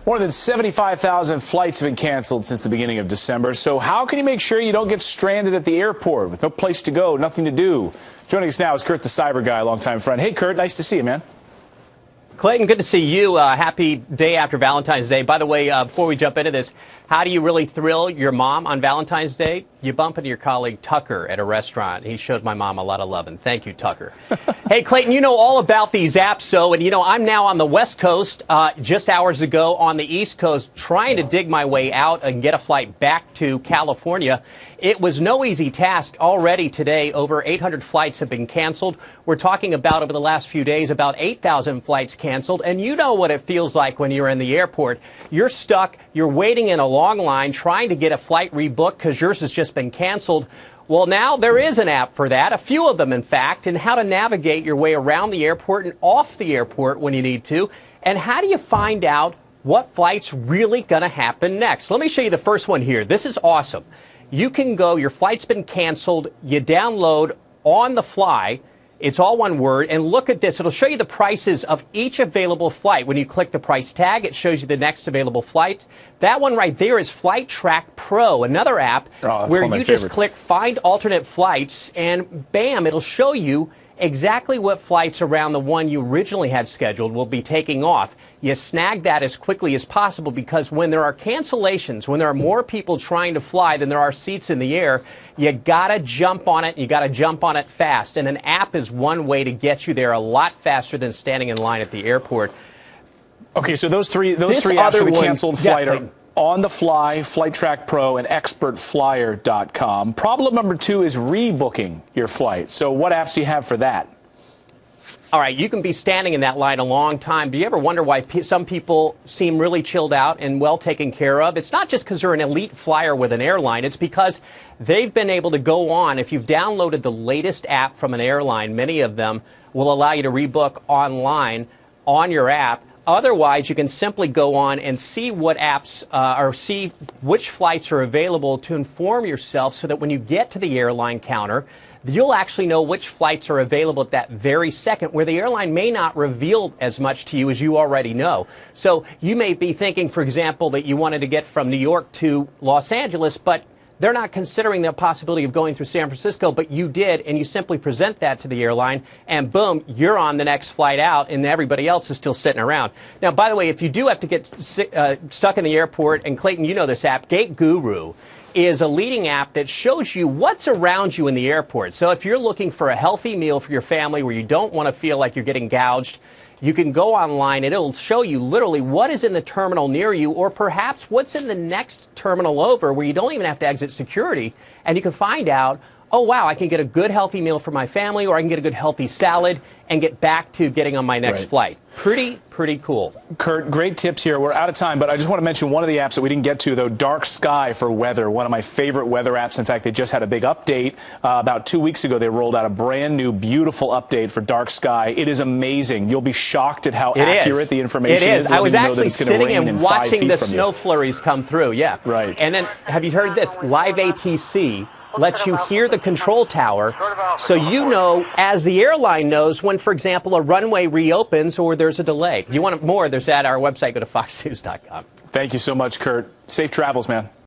More than 75,000 flights have been canceled since the beginning of December. So how can you make sure you don't get stranded at the airport with no place to go, nothing to do? Joining us now is Kurt the Cyber Guy, longtime friend. Hey, Kurt, nice to see you, man. Clayton, good to see you. Happy day after Valentine's Day. By the way, before we jump into this, how do you really thrill your mom on Valentine's Day? You bump into your colleague Tucker at a restaurant. He showed my mom a lot of love, and thank you, Tucker. Hey, Clayton, you know all about these apps, I'm now on the West Coast, just hours ago on the East Coast, trying to dig my way out and get a flight back to California. It was no easy task. Already today, over 800 flights have been canceled. We're talking about, over the last few days, about 8,000 flights canceled. And you know what it feels like when you're in the airport. You're stuck. You're waiting in a long line trying to get a flight rebooked because yours has just been canceled. Well, now there is an app for that, a few of them, in fact, and how to navigate your way around the airport and off the airport when you need to. And how do you find out what flight's really going to happen next? Let me show you the first one here. This is awesome. You can go, your flight's been canceled, you download on the fly, it's all one word, and look at this. It'll show you the prices of each available flight. When you click the price tag, it shows you the next available flight. That one right there is Flight Track Pro, another app where you just click Find Alternate Flights, and bam, it'll show you exactly what flights around the one you originally had scheduled will be taking off. You snag that as quickly as possible, because when there are cancellations, when there are more people trying to fly than there are seats in the air, you gotta jump on it. You gotta jump on it fast. And an app is one way to get you there a lot faster than standing in line at the airport. Okay, so those three apps for the canceled flight are On the Fly, Flight Track Pro, and ExpertFlyer.com. Problem number 2 is rebooking your flight. So what apps do you have for that? All right, you can be standing in that line a long time. Do you ever wonder why some people seem really chilled out and well taken care of? It's not just because they're an elite flyer with an airline. It's because they've been able to go on. If you've downloaded the latest app from an airline, many of them will allow you to rebook online on your app. Otherwise, you can simply go on and see what apps or see which flights are available to inform yourself, so that when you get to the airline counter, you'll actually know which flights are available at that very second, where the airline may not reveal as much to you as you already know. So you may be thinking, for example, that you wanted to get from New York to Los Angeles, but they're not considering the possibility of going through San Francisco, but you did, and you simply present that to the airline, and boom, you're on the next flight out, and everybody else is still sitting around. Now, by the way, if you do have to get stuck in the airport, and Clayton, you know this app, Gate Guru is a leading app that shows you what's around you in the airport. So if you're looking for a healthy meal for your family where you don't want to feel like you're getting gouged, you can go online and it'll show you literally what is in the terminal near you, or perhaps what's in the next terminal over, where you don't even have to exit security, and you can find out, oh, wow, I can get a good healthy meal for my family, or I can get a good healthy salad and get back to getting on my next flight. Pretty cool. Kurt, great tips here. We're out of time, but I just want to mention one of the apps that we didn't get to, though, Dark Sky for weather, one of my favorite weather apps. In fact, they just had a big update. About 2 weeks ago, they rolled out a brand new, beautiful update for Dark Sky. It is amazing. You'll be shocked at how accurate the information is. I was actually sitting and watching the snow flurries come through, Right. And then, have you heard this? Live ATC lets you hear the control tower, so you know, as the airline knows, when, for example, a runway reopens or there's a delay. You want more, there's at our website. Go to foxnews.com. Thank you so much, Kurt. Safe travels, man.